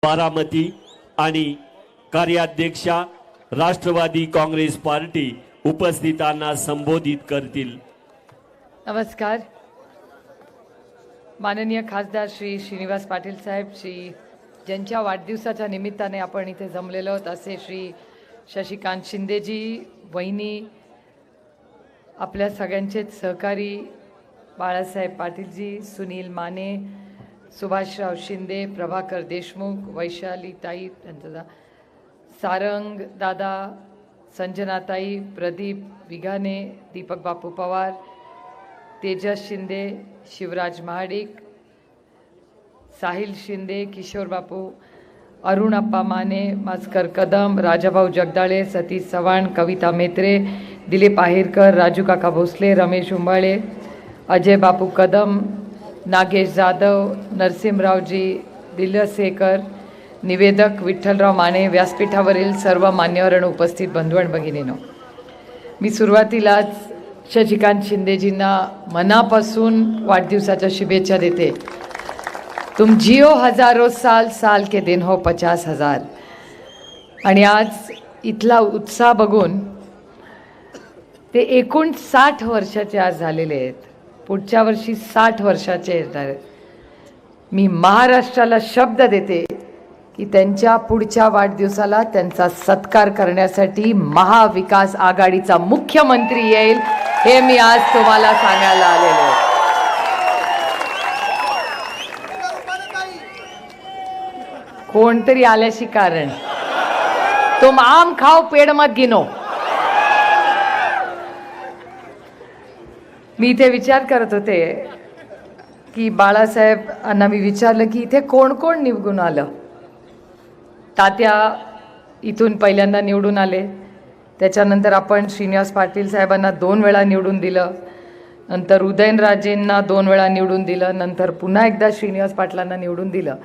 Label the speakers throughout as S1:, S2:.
S1: बारामती आणि कार्याध्यक्षा राष्ट्रवादी काँग्रेस पार्टी उपस्थितांना संबोधित करतील।
S2: नमस्कार। माननीय खासदार श्री श्रीनिवास पाटील साहेब, श्री ज्यांच्या वाढदिवसाच्या निमित्ताने आपण इथे जमलेलो आहोत असे श्री शशिकांत शिंदेजी, वहिनी, आपल्या सगळ्यांचेच सहकारी बाळासाहेब पाटीलजी, सुनील माने, सुभाषराव शिंदे, प्रभाकर देशमुख, वैशाली ताई, त्यांचा सारंग दादा, संजनाताई, प्रदीप विघाने, दीपक बापू पवार, तेजस शिंदे, शिवराज महाडिक, साहिल शिंदे, किशोर बापू, अरुण अप्पा माने, मास्कर कदम, राजाभाऊ जगदाळे, सतीश चव्हाण, कविता मेत्रे, दिलीप आहेरकर, राजू काका भोसले, रमेश उंबाळे, अजय बापू कदम, नागेश जाधव, नरसिंहरावजी दिलसेकर, निवेदक विठ्ठलराव माने, व्यासपीठावरील सर्व मान्यवर आणि उपस्थित बंधू आणि भगिनींनो, मी सुरुवातीलाच शशिकांत शिंदेजींना मनापासून वाढदिवसाच्या शुभेच्छा देते। तुम जियो हजारों साल, साल के दिन हो 50,000। आणि आज इथला उत्साह बघून ते 59 वर्षाचे आज झालेले आहेत, पुढच्या वर्षी 60 वर्षाचे येणार। मी महाराष्ट्राला शब्द देते की त्यांच्या पुढच्या वाढदिवसाला त्यांचा सत्कार करण्यासाठी महाविकास आघाडीचा मुख्यमंत्री येईल, हे मी आज तुम्हाला सांगायला आलेलो आहे। कोणतरी आल्याशी कारण, तुम आम खाओ पेड़ मत गिनो। मी इथे विचार करत होते की बाळासाहेबांना मी विचारलं की इथे कोण कोण निवडून आलं। तात्या इथून पहिल्यांदा निवडून आले, त्याच्यानंतर आपण श्रीनिवास पाटील साहेबांना 2 वेळा निवडून दिलं, नंतर उदयनराजेंना 2 वेळा निवडून दिलं, नंतर पुन्हा एकदा श्रीनिवास पाटलांना निवडून दिलं।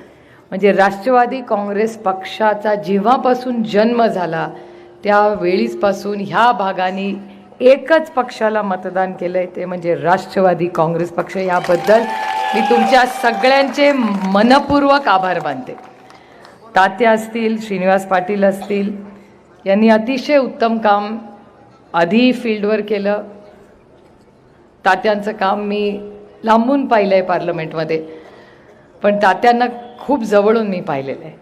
S2: म्हणजे राष्ट्रवादी काँग्रेस पक्षाचा जेव्हापासून जन्म झाला त्यावेळीपासून ह्या भागाने एकच पक्षाला मतदान केलंय, ते म्हणजे राष्ट्रवादी काँग्रेस पक्ष। याबद्दल मी तुमच्या सगळ्यांचे मनपूर्वक आभार मानते। तात्या असतील, श्रीनिवास पाटील असतील, यांनी अतिशय उत्तम काम आधी फील्डवर केलं। तात्यांचं काम मी लांबून पाहिलं आहे पार्लमेंटमध्ये, पण तात्यांना खूप जवळून मी पाहिलेलं आहे।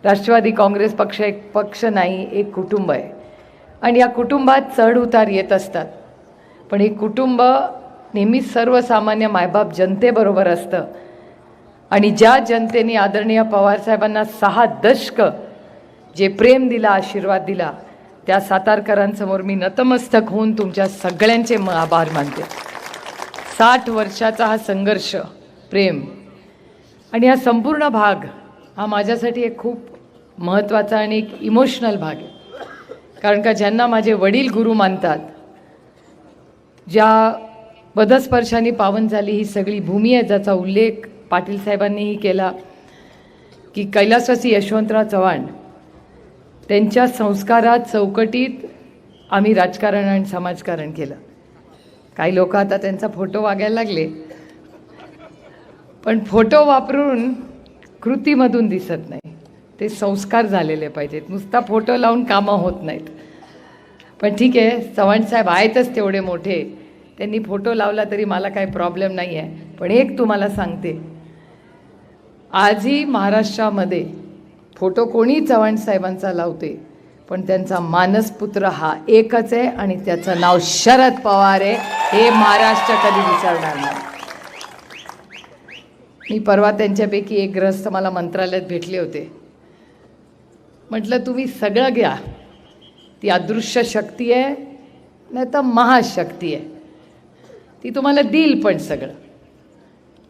S2: राष्ट्रवादी काँग्रेस पक्ष एक पक्ष नाही, एक कुटुंब आहे, आणि या कुटुंबात चढ उतार येत असतात, पण हे कुटुंब नेहमीच सर्वसामान्य मायबाप जनतेबरोबर असतं। आणि ज्या जनतेने आदरणीय पवारसाहेबांना 6 दशक जे प्रेम दिला, आशीर्वाद दिला, त्या सातारकरांसमोर मी नतमस्तक होऊन तुमच्या सगळ्यांचे आभार मानते। 60 वर्षाचा हा संघर्ष, प्रेम, आणि हा संपूर्ण भाग हा माझ्यासाठी एक खूप महत्त्वाचा आणि एक इमोशनल भाग आहे। कारण का ज्यांना माझे वडील गुरु मानतात, ज्या पदस्पर्शाने पावन झाली ही सगळी भूमी आहे, ज्याचा उल्लेख पाटील साहेबांनीही केला की कैलासवासी यशवंतराव चव्हाण त्यांच्या संस्कारात चौकटीत आम्ही राजकारण आणि समाजकारण केलं। काही लोक आता त्यांचा फोटो वागायला लागले, पण फोटो वापरून कृतीमधून दिसत नाही, ते संस्कार झालेले पाहिजेत, नुसता फोटो लावून कामं होत नाहीत। पण ठीक आहे, चव्हाण साहेब आहेतच तेवढे मोठे, त्यांनी फोटो लावला तरी मला काही प्रॉब्लेम नाही आहे। पण एक तुम्हाला सांगते, आजही महाराष्ट्रामध्ये फोटो कोणी चव्हाण साहेबांचा लावते, पण त्यांचा मानसपुत्र हा एकच आहे आणि त्याचं नाव शरद पवार आहे, हे महाराष्ट्र कधी विसरणार नाही। मी परवा त्यांच्यापैकी एक ग्रस्त मला मंत्रालयात भेटले होते। म्हटलं तुम्ही सगळं घ्या, ती अदृश्य शक्ती आहे नाही तर महाशक्ती आहे, ती तुम्हाला देईल पण सगळं।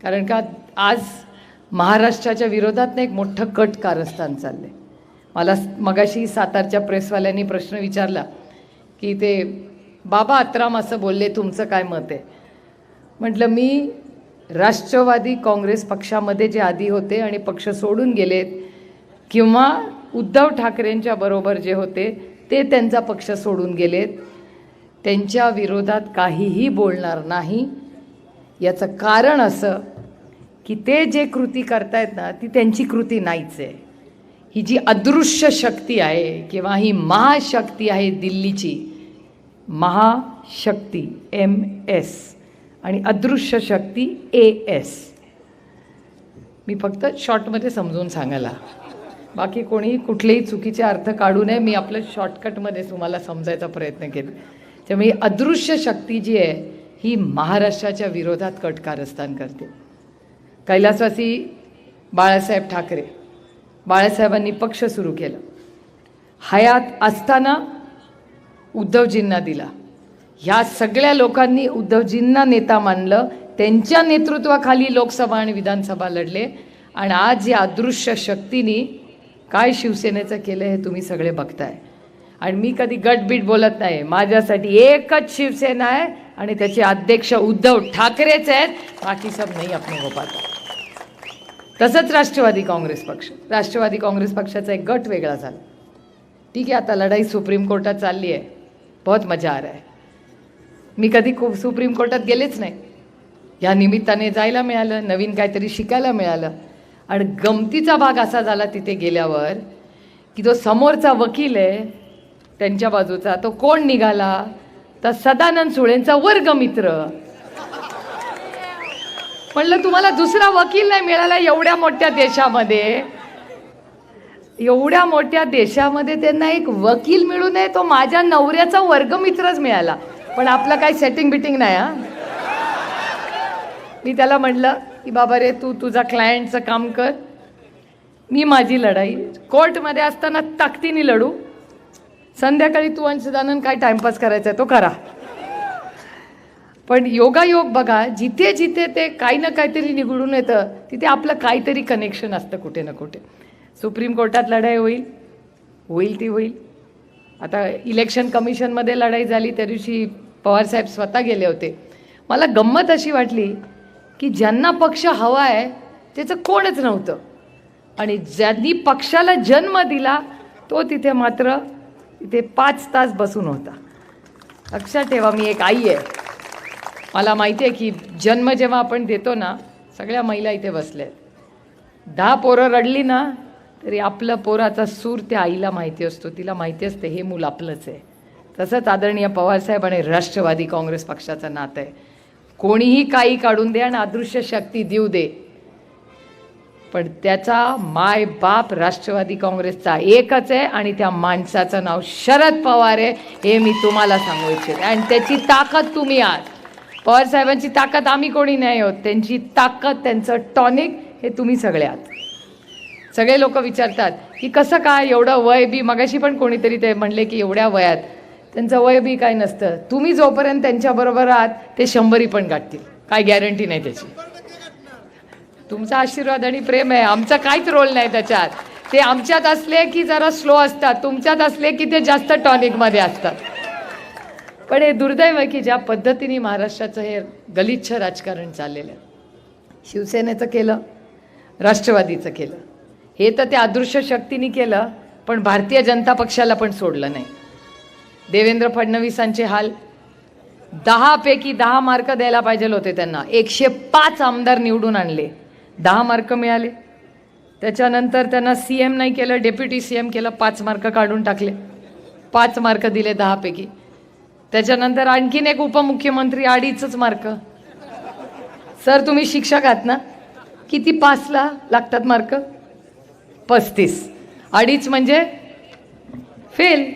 S2: कारण का आज महाराष्ट्राच्या विरोधात एक मोठं कट कारस्थान चाललं आहे। मला मगाशी सातारच्या प्रेसवाल्यांनी प्रश्न विचारला की ते बाबा अत्राम असं बोलले, तुमचं काय मत आहे? म्हटलं मी राष्ट्रवादी काँग्रेस पक्षामध्ये जे आधी होते आणि पक्ष सोडून गेलेत, किंवा उद्धव ठाकरेंच्या बरोबर जे होते ते त्यांचा पक्ष सोडून गेलेत, त्यांच्या विरोधात काहीही बोलणार नाही। याचं कारण असं की ते जे कृती करतायत ना ती त्यांची कृती नाहीच आहे. ही जी अदृश्य शक्ती आहे किंवा ही महाशक्ती आहे दिल्लीची, महाशक्ती MS आणि अदृश्य शक्ती AS. मी फक्त शॉर्टमध्ये समजून सांगायला, बाकी कोणीही कुठलेही चुकीचे अर्थ काढू नये. मी आपलं शॉर्टकटमध्ये तुम्हाला समजायचा प्रयत्न केला. त्यामुळे ही अदृश्य शक्ती जी आहे ही महाराष्ट्राच्या विरोधात कट कारस्थान करते. कैलासवासी बाळासाहेब ठाकरे, बाळासाहेबांनी पक्ष सुरू केला. हयात असताना उद्धवजींना दिला. ह्या सगळ्या लोकांनी उद्धवजींना नेता मानलं. त्यांच्या नेतृत्वाखाली लोकसभा आणि विधानसभा लढले. आणि आज या अदृश्य शक्तीने काय शिवसेनेचं केलं हे तुम्ही सगळे बघताय. आणि मी कधी गटबीट बोलत नाही. माझ्यासाठी एकच शिवसेना आहे आणि त्याचे अध्यक्ष उद्धव ठाकरेच आहेत. बाकी सब नाही अपने को पाता. तसंच राष्ट्रवादी काँग्रेस पक्ष, राष्ट्रवादी काँग्रेस पक्षाचा एक गट वेगळा झाला. ठीक आहे, आता लढाई सुप्रीम कोर्टात चालली आहे. बहुत मजा आ रहा है. मी कधी सुप्रीम कोर्टात गेलेच नाही. या निमित्ताने जायला मिळालं, नवीन काहीतरी शिकायला मिळालं. आणि गमतीचा भाग असा झाला तिथे गेल्यावर की जो समोरचा वकील आहे त्यांच्या बाजूचा, तो कोण निघाला तर सदानंद सुळेंचा वर्गमित्र. म्हणलं तुम्हाला दुसरा वकील नाही मिळाला एवढ्या मोठ्या देशामध्ये, एवढ्या मोठ्या देशामध्ये त्यांना एक वकील मिळू नये, तो माझ्या नवऱ्याचा वर्गमित्रच मिळाला. पण आपलं काही सेटिंग बिटिंग नाही. हा, मी त्याला म्हटलं की बाबा रे, तू तुझा क्लायंटचं काम कर, मी माझी लढाई कोर्टमध्ये असताना ताकदीने लढू. संध्याकाळी तू आणि सदानंद काय टाइमपास करायचा तो करा. पण योगायोग बघा, जिथे जिथे ते काही ना काहीतरी निवडून येतं तिथे आपलं काहीतरी कनेक्शन असतं कुठे ना कुठे. सुप्रीम कोर्टात लढाई होईल ती होईल. आता इलेक्शन कमिशनमध्ये लढाई झाली त्या दिवशी पवारसाहेब स्वतः गेले होते. मला गंमत अशी वाटली की ज्यांना पक्ष हवा आहे त्याचं कोणच नव्हतं आणि ज्यांनी पक्षाला जन्म दिला तो तिथे मात्र तिथे 5 तास बसून होता. लक्षात ठेवा, मी एक आई आहे. मला माहिती आहे की जन्म जेव्हा आपण देतो ना, सगळ्या महिला इथे बसल्या आहेत. 10 पोरं रडली ना तरी आपलं पोराचा सूर त्या आईला माहिती असतो. तिला माहिती असते हे मूल आपलंच आहे. तसंच आदरणीय पवारसाहेब आणि राष्ट्रवादी काँग्रेस पक्षाचं नातं आहे. कोणीही काही काढून दे आणि अदृश्य शक्ती देऊ दे, पण त्याचा माय बाप राष्ट्रवादी काँग्रेसचा एकच आहे आणि त्या माणसाचं नाव शरद पवार आहे. हे मी तुम्हाला सांगू इच्छिते. आणि त्याची ताकद तुम्ही आहात. पवारसाहेबांची ताकद आम्ही कोणी नाही आहोत. त्यांची ताकद, त्यांचं टॉनिक हे तुम्ही सगळे आहात. सगळे लोक विचारतात की कसं काय एवढं वय बी. मगाशी पण कोणीतरी ते म्हणले की एवढ्या वयात त्यांचं वय बी काय नसतं. तुम्ही जोपर्यंत त्यांच्याबरोबर आहात ते 100 पण गाठतील, काय गॅरंटी नाही त्याची. तुमचा आशीर्वाद आणि प्रेम आहे, आमचा काहीच रोल नाही त्याच्यात. ते आमच्यात असले की जरा स्लो असतात, तुमच्यात असले की ते जास्त टॉनिकमध्ये असतात. पण हे दुर्दैव आहे की ज्या पद्धतीने महाराष्ट्राचं हे गलिच्छ राजकारण चाललेलं आहे. शिवसेनेचं केलं, राष्ट्रवादीचं केलं, हे तर त्या अदृश्य शक्तीने केलं, पण भारतीय जनता पक्षाला पण सोडलं नाही. देवेंद्र फडणवीसांचे हाल. 10 पैकी 10 मार्क द्यायला पाहिजे होते त्यांना. 105 आमदार निवडून आणले, 10 मार्क मिळाले. त्याच्यानंतर त्यांना CM नाही केलं, डेप्युटी CM केलं, 5 मार्क काढून टाकले. 5 मार्क दिले 10 पैकी. त्याच्यानंतर आणखीन एक उपमुख्यमंत्री, 2.5 मार्क. सर तुम्ही शिक्षक आहात ना, किती पासला लागतात मार्क? 35. 2.5 म्हणजे फेल.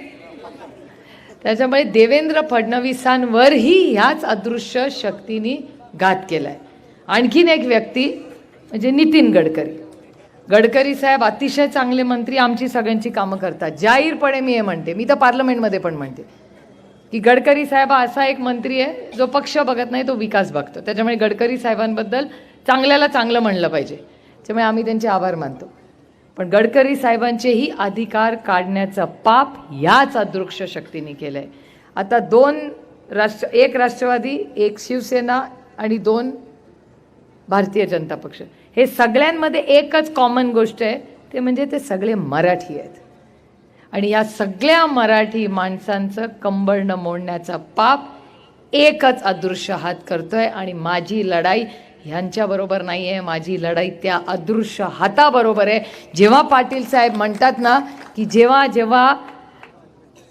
S2: त्याच्यामुळे देवेंद्र फडणवीसांवरही ह्याच अदृश्य शक्तीने घात केलाय. आणखीन एक व्यक्ती म्हणजे नितीन गडकरी. गडकरी साहेब अतिशय चांगले मंत्री, आमची सगळ्यांची कामं करतात. जाहीरपणे मी हे म्हणते, मी तर पार्लमेंटमध्ये पण म्हणते की गडकरी साहेब हा असा एक मंत्री आहे जो पक्ष बघत नाही, तो विकास बघतो. त्याच्यामुळे गडकरी साहेबांबद्दल चांगल्याला चांगलं म्हणलं पाहिजे. त्यामुळे आम्ही त्यांचे आभार मानतो. पण गडकरी साहेबांचेही अधिकार काढण्याचं पाप याच अदृश्य शक्तीने केलं आहे. आता एक राष्ट्रवादी, एक शिवसेना आणि 2 भारतीय जनता पक्ष, हे सगळ्यांमध्ये एकच कॉमन गोष्ट आहे, ते म्हणजे ते सगळे मराठी आहेत. आणि या सगळ्या मराठी माणसांचं कंबळ न मोडण्याचा पाप एकच अदृश्य हात करतोय. आणि माझी लढाई ह्यांच्याबरोबर नाही आहे, माझी लढाई त्या अदृश्य हाताबरोबर आहे. जेव्हा पाटील साहेब म्हणतात ना की जेव्हा जेव्हा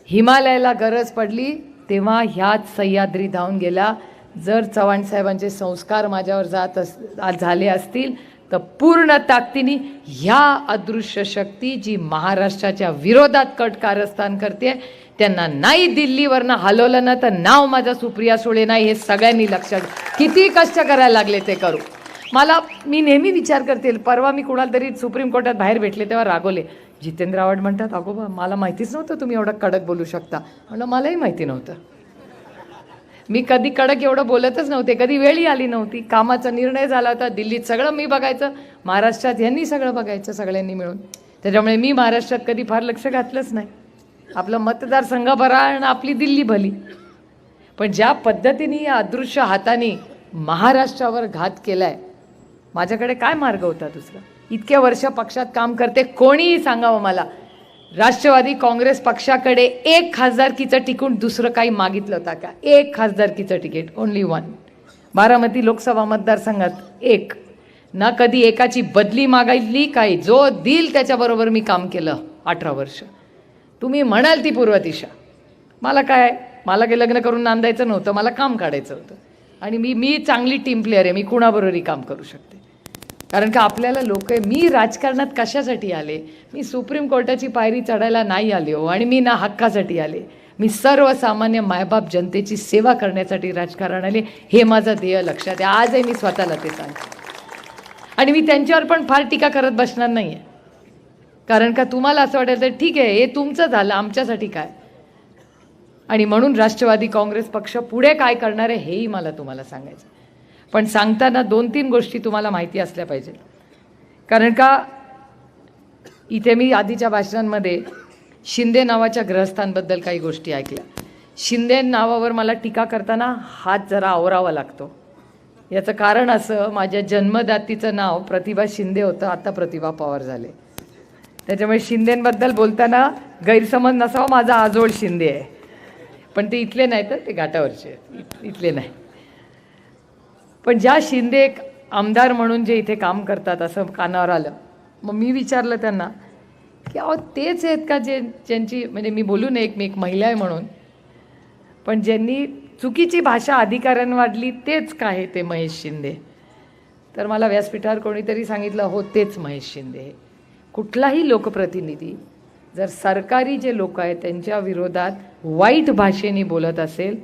S2: हिमालयाला गरज पडली तेव्हा ह्याच सह्याद्री धावून गेला. जर चव्हाण साहेबांचे संस्कार माझ्यावर झाले असतील तर पूर्ण ताकदीने ह्या अदृश्य शक्ती जी महाराष्ट्राच्या विरोधात कट कारस्थान करते त्यांना नाही दिल्लीवरनं हलवलं ना तर नाव माझं सुप्रिया सुळे नाही, हे सगळ्यांनी लक्षात. किती कष्ट करायला लागले ते करू. मी नेहमी विचार करते, परवा मी कुणाला तरी सुप्रीम कोर्टात बाहेर भेटले तेव्हा रागवले. जितेंद्र आव्हाड म्हणतात, अगो बा मला माहितीच नव्हतं तुम्ही एवढं कडक बोलू शकता. म्हणलं मलाही माहिती नव्हतं. मी कधी कडक एवढं बोलतच नव्हते, कधी वेळी आली नव्हती. कामाचा निर्णय झाला होता, दिल्लीत सगळं मी बघायचं, महाराष्ट्रात यांनी सगळं बघायचं सगळ्यांनी मिळून. त्याच्यामुळे मी महाराष्ट्रात कधी फार लक्ष घातलंच नाही. आपलं मतदारसंघ बरा आणि आपली दिल्ली भली. पण ज्या पद्धतीने या अदृश्य हाताने महाराष्ट्रावर घात केलाय, माझ्याकडे काय मार्ग होता दुसरा? इतक्या वर्ष पक्षात काम करते, कोणीही सांगावं मला, राष्ट्रवादी काँग्रेस पक्षाकडे एक खासदारकीचं तिकीट दुसरं काही मागितलं होता का? एक खासदारकीचं ticket, only one. Baramati Lok Sabha मतदारसंघात एक ना. कधी एकाची बदली मागितली काही? जो दिल त्याच्याबरोबर मी काम केलं 18 वर्ष. तुम्ही म्हणाल ती पूर्व दिशा. मला काय, मला काही लग्न करून नांदायचं नव्हतं, मला काम काढायचं होतं. आणि मी चांगली टीम प्लेअर आहे, मी कुणाबरोबरही काम करू शकते. कारण का आपल्याला लोक आहे, मी राजकारणात कशासाठी आले? मी सुप्रीम कोर्टाची पायरी चढायला नाही आले हो, आणि मी ना हक्कासाठी आले. मी सर्वसामान्य मायबाप जनतेची सेवा करण्यासाठी राजकारण आले. हे माझं ध्येय लक्षात आहे. आजही मी स्वतःला ते सांगते. आणि मी त्यांच्यावर पण फार टीका करत बसणार नाही आहे. कारण का तुम्हाला असं वाटेल तर ठीक आहे, हे तुमचं झालं, आमच्यासाठी काय? आणि म्हणून राष्ट्रवादी काँग्रेस पक्ष पुढे काय करणार आहे हेही मला तुम्हाला सांगायचं. पण सांगताना 2-3 गोष्टी तुम्हाला माहिती असल्या पाहिजे. कारण का इथे मी आधीच्या भाषणांमध्ये शिंदे नावाच्या ग्रहस्थांबद्दल काही गोष्टी ऐकल्या. शिंदे नावावर मला टीका करताना हात जरा आवरावा लागतो. याचं कारण असं, माझ्या जन्मदातीचं नाव प्रतिभा शिंदे होतं, आता प्रतिभा पवार झाले. त्याच्यामुळे शिंदेंबद्दल बोलताना गैरसमज नसावा, माझा आजोळ शिंदे आहे. पण ते इथले नाही, तर ते घाटावरचे आहेत, इथले नाही. पण ज्या शिंदे एक आमदार म्हणून जे इथे काम करतात असं कानावर आलं. मग मी विचारलं त्यांना की अहो तेच आहेत का ज्यांची, म्हणजे मी बोलू नये मी एक महिला आहे म्हणून, पण ज्यांनी चुकीची भाषा अधिकाऱ्यांना वाढली तेच काय ते महेश शिंदे? तर मला व्यासपीठावर कोणीतरी सांगितलं, हो तेच महेश शिंदे. कुठलाही लोकप्रतिनिधी जर सरकारी जे लोक आहेत त्यांच्या विरोधात वाईट भाषेने बोलत असेल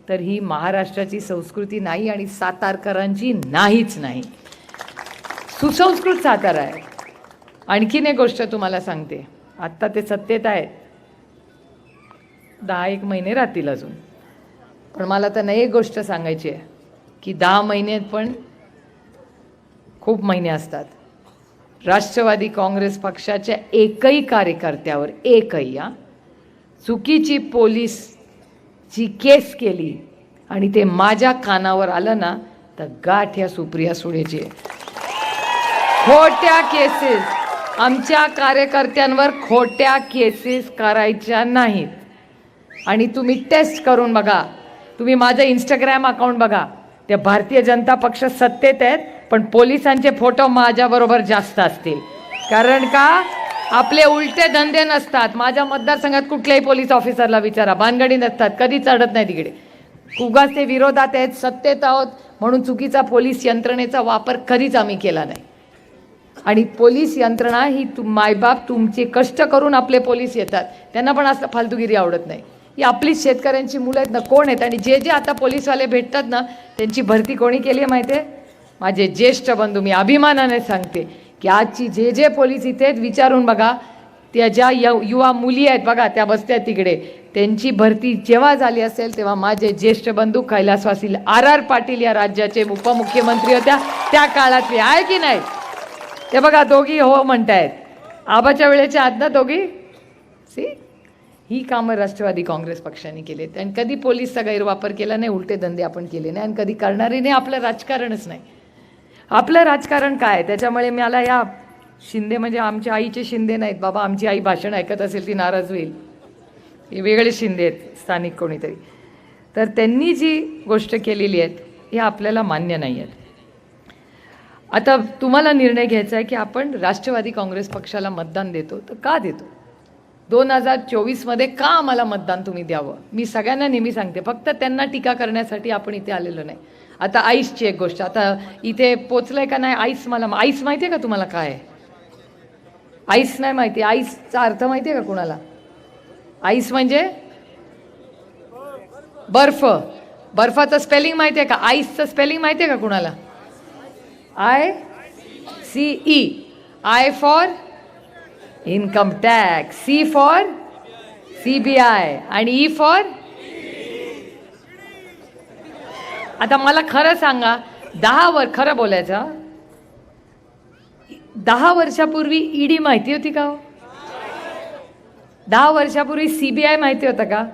S2: तर ही महाराष्ट्राची संस्कृती नाही, आणि सातारकरांची नाहीच नाही. सुसंस्कृत सातारा आहे. आणखीन एक गोष्ट तुम्हाला सांगते, आत्ता ते सत्तेत आहेत, 10-1 महिने राहतील अजून. पण मला त्यांना एक गोष्ट सांगायची आहे की 10 महिन्यात पण खूप महिने असतात. राष्ट्रवादी काँग्रेस पक्षाच्या एकही कार्यकर्त्यावर, एकही चुकीची पोलीसची केस केली आणि ते माझ्या कानावर आलं ना तर गाठ या सुप्रिया सुळेची. खोट्या केसेस, आमच्या कार्यकर्त्यांवर खोट्या केसेस करायच्या नाहीत. आणि तुम्ही टेस्ट करून बघा, तुम्ही माझं इंस्टाग्राम अकाउंट बघा, ते भारतीय जनता पक्ष सत्तेत आहेत पण पोलिसांचे फोटो माझ्याबरोबर जास्त असतील. कारण का आपले उलटे धंदे नसतात. माझ्या मतदारसंघात कुठल्याही पोलीस ऑफिसरला विचारा, भानगडी नसतात, कधी चढत नाही तिकडे. उगाच ते विरोधात आहेत, सत्तेत आहोत म्हणून चुकीचा पोलीस यंत्रणेचा वापर कधीच आम्ही केला नाही. आणि पोलीस यंत्रणा ही मायबाप तुमचे कष्ट करून आपले पोलीस येतात, त्यांना पण असं फालतूगिरी आवडत नाही. ही आपलीच शेतकऱ्यांची मुलं आहेत ना, कोण आहेत? आणि जे जे आता पोलीसवाले भेटतात ना त्यांची भरती कोणी केली आहे माहिती आहे? माझे ज्येष्ठ बंधू. मी अभिमानाने सांगते की आजची जे जे पोलीस इथे विचारून बघा, त्या ज्या युवा मुली आहेत बघा त्या बसत्या तिकडे, त्यांची भरती जेव्हा झाली असेल तेव्हा माझे ज्येष्ठ बंधू कैलासवासी RR पाटील या राज्याचे उपमुख्यमंत्री होत्या, त्या काळातले आहे की नाही? ते बघा दोघी हो म्हणतायत, आबाच्या वेळेच्या आत ना दोघी. सी, ही कामं राष्ट्रवादी काँग्रेस पक्षाने केलेत. आणि कधी पोलीसचा गैरवापर केला नाही, उलटे धंदे आपण केले नाही, आणि कधी करणारे नाही. आपलं राजकारणच नाही. आपलं राजकारण काय? त्याच्यामुळे मला या शिंदे, म्हणजे आमच्या आईचे शिंदे नाहीत बाबा, आमची आई भाषण ऐकत असेल ती नाराज होईल, हे वेगळे शिंदे आहेत स्थानिक कोणीतरी. तर त्यांनी जी गोष्ट केलेली आहेत हे आपल्याला मान्य नाही आहेत. आता तुम्हाला निर्णय घ्यायचा आहे की आपण राष्ट्रवादी काँग्रेस पक्षाला मतदान देतो, तर का देतो? 2024मध्ये का आम्हाला मतदान तुम्ही द्यावं? मी सगळ्यांना नेहमी सांगते, फक्त त्यांना टीका करण्यासाठी आपण इथे आलेलो नाही. आता आईसची एक गोष्ट, आता इथे पोचलंय का नाही आईस, मला आईस माहिती आहे का तुम्हाला काय आहे? आईस नाही माहिती. आईसचा अर्थ माहिती आहे का कुणाला? आईस म्हणजे बर्फ. बर्फाचं स्पेलिंग माहिती आहे का? आईसचं स्पेलिंग माहिती आहे का कुणाला? ICE. I for income tax, C for CBI आणि E फॉर. आता मला खरं सांगा, खरं बोलायचं, 10 वर्षापूर्वी ईडी माहिती होती का हो? 10 वर्षापूर्वी CBI माहिती होतं का?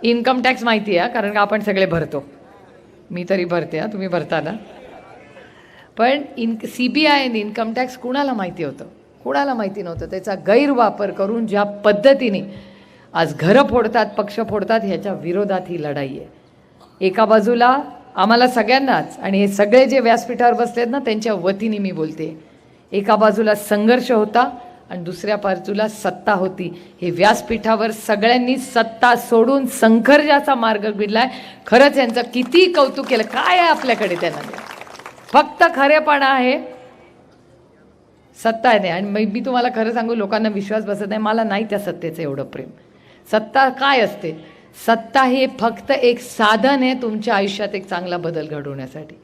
S2: इन्कम टॅक्स माहिती आहे, कारण का आपण सगळे भरतो. मी तरी भरते, तुम्ही भरता ना. पण CBI आणि इन्कम टॅक्स कुणाला माहिती होतं? कुणाला माहिती नव्हतं. त्याचा गैरवापर करून ज्या पद्धतीने आज घरं फोडतात, पक्ष फोडतात, ह्याच्या विरोधात ही लढाई आहे. एका बाजूला आम्हाला सगळ्यांनाच, आणि हे सगळे जे व्यासपीठावर बसलेत ना त्यांच्या वतीने मी बोलते, एका बाजूला संघर्ष होता आणि दुसऱ्या बाजूला सत्ता होती. हे व्यासपीठावर सगळ्यांनी सत्ता सोडून संघर्षाचा मार्ग निवडलाय. खरंच यांचं किती कौतुक केलं. काय आहे आपल्याकडे? त्यांना फक्त खरेपणा आहे, सत्ता आहे नाही. आणि मी तुम्हाला खरं सांगू, लोकांना विश्वास बसत नाही. मला नाही त्या सत्तेचं एवढं प्रेम. सत्ता काय असते? सत्ता हे फक्त एक साधन आहे तुमच्या आयुष्यात एक चांगला बदल घडवण्यासाठी.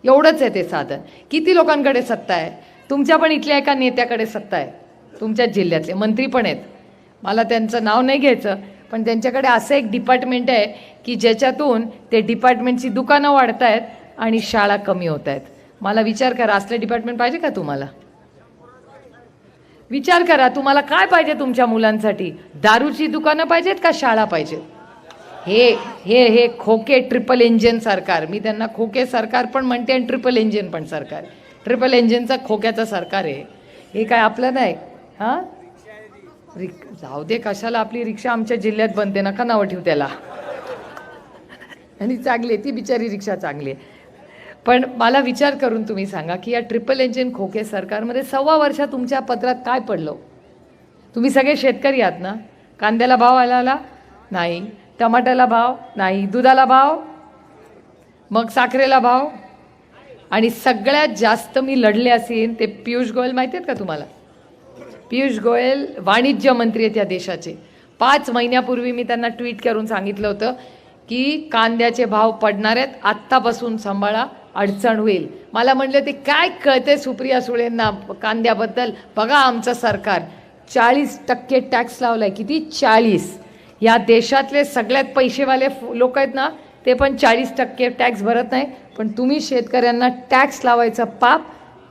S2: एवढंच आहे ते साधन. किती लोकांकडे सत्ता आहे? तुमच्या पण इथल्या एका नेत्याकडे सत्ता आहे, तुमच्याच जिल्ह्यातले मंत्री पण आहेत. मला त्यांचं नाव नाही घ्यायचं, पण त्यांच्याकडे असं एक डिपार्टमेंट आहे की ज्याच्यातून ते डिपार्टमेंटची दुकानं वाढत आहेत आणि शाळा कमी होत आहेत. मला विचार करा, असलं डिपार्टमेंट पाहिजे का तुम्हाला? विचार करा, तुम्हाला काय पाहिजे तुमच्या मुलांसाठी? दारूची दुकानं पाहिजेत का शाळा पाहिजेत? हे हे हे खोके ट्रिपल इंजिन सरकार, मी त्यांना खोके सरकार पण म्हणते आणि ट्रिपल इंजिन पण सरकार. ट्रिपल इंजिनचं खोक्याचं सरकार आहे हे. काय आपलं नाही. हां, जाऊ दे, कशाला आपली रिक्षा आमच्या जिल्ह्यात बनते, नका नावं ठेवू त्याला. आणि चांगली ती बिचारी रिक्षा चांगली आहे. पण मला विचार करून तुम्ही सांगा की या ट्रिपल इंजिन खोके सरकारमध्ये 1.25 वर्षात तुमच्या पत्रात काय पडलं? तुम्ही सगळे शेतकरी आहात ना. कांद्याला भाव आला नाही, टमाट्याला भाव नाही, दुधाला भाव, मग साखरेला भाव, आणि सगळ्यात जास्त मी लढले असेल ते पियुष गोयल. माहिती आहेत का तुम्हाला? पियुष गोयल वाणिज्य मंत्री आहेत या देशाचे. 5 महिन्यापूर्वी मी त्यांना ट्विट करून सांगितलं होतं की कांद्याचे भाव पडणार आहेत, आत्तापासून सांभाळा, अडचण होईल. मला म्हणले ते काय कळते सुप्रिया सुळेंना कांद्याबद्दल? बघा आमचं सरकार 40% टॅक्स लावलाय. किती? 40. या देशातले सगळ्यात पैसेवाले लोक आहेत ना, ते पण 40% टॅक्स भरत नाही. पण तुम्ही शेतकऱ्यांना टॅक्स लावायचं पाप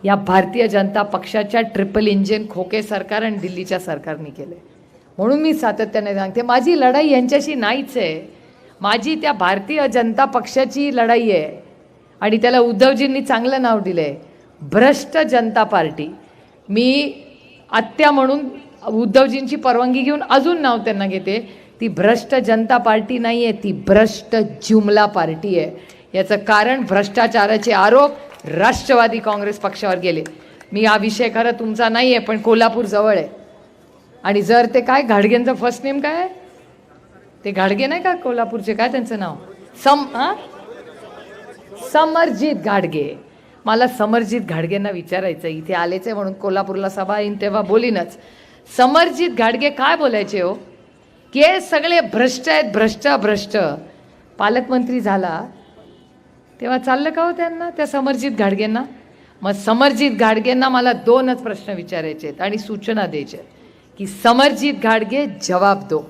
S2: या भारतीय जनता पक्षाच्या ट्रिपल इंजिन खोके सरकार आणि दिल्लीच्या सरकारने केलं. म्हणून मी सातत्याने सांगते, माझी लढाई यांच्याशी नाहीच आहे, माझी त्या भारतीय जनता पक्षाची लढाई आहे. आणि त्याला उद्धवजींनी चांगलं नाव दिलं आहे, भ्रष्ट जनता पार्टी. मी आत्या म्हणून उद्धवजींची परवानगी घेऊन अजून नाव त्यांना घेते. ती भ्रष्ट जनता पार्टी नाही आहे, ती भ्रष्ट जुमला पार्टी आहे. याचं कारण भ्रष्टाचाराचे आरोप राष्ट्रवादी काँग्रेस पक्षावर गेले. मी हा विषय खरं तुमचा नाही आहे, पण कोल्हापूर जवळ आहे. आणि जर ते काय घाडगेंचं फर्स्ट नेम काय आहे? ते घाडगे नाही का कोल्हापूरचे, काय त्यांचं नाव? समरजित घाडगे. मला समरजित घाडगेंना विचारायचं, इथे आलेच आहे म्हणून कोल्हापूरला सभा येईन तेव्हा बोलीनच. समरजित घाडगे काय बोलायचे हो? की हे सगळे भ्रष्ट आहेत, भ्रष्ट भ्रष्ट. पालकमंत्री झाला तेव्हा चाललं का हो त्यांना, त्या समरजित घाडगेंना? मग समरजित घाडगेंना मला 2च प्रश्न विचारायचे आहेत आणि सूचना द्यायच्या की समरजित घाडगे जवाब दो.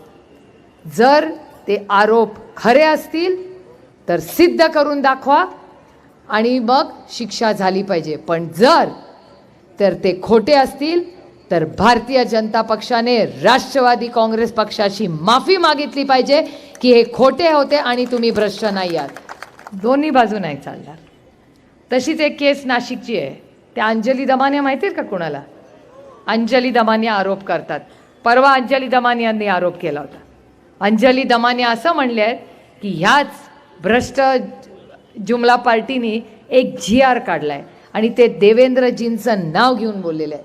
S2: जर ते आरोप खरे असतील तर सिद्ध करून दाखवा आणि मग शिक्षा झाली पाहिजे. पण जर ते खोटे असतील तर भारतीय जनता पक्षाने राष्ट्रवादी काँग्रेस पक्षाची माफी मागितली पाहिजे की हे खोटे होते आणि तुम्ही भ्रष्ट नाही आहात. दोन्ही बाजू नाही चालणार. तशीच एक केस नाशिकची आहे. त्या अंजली दमानिया माहिती आहे का कोणाला? अंजली दमानिया आरोप करतात. परवा अंजली दमानियांनी आरोप केला होता. अंजली दमानिया असं म्हणले आहेत की ह्याच भ्रष्ट जुमला पार्टीने एक GR काढलाय आणि ते देवेंद्रजींचं नाव घेऊन बोललेले आहेत.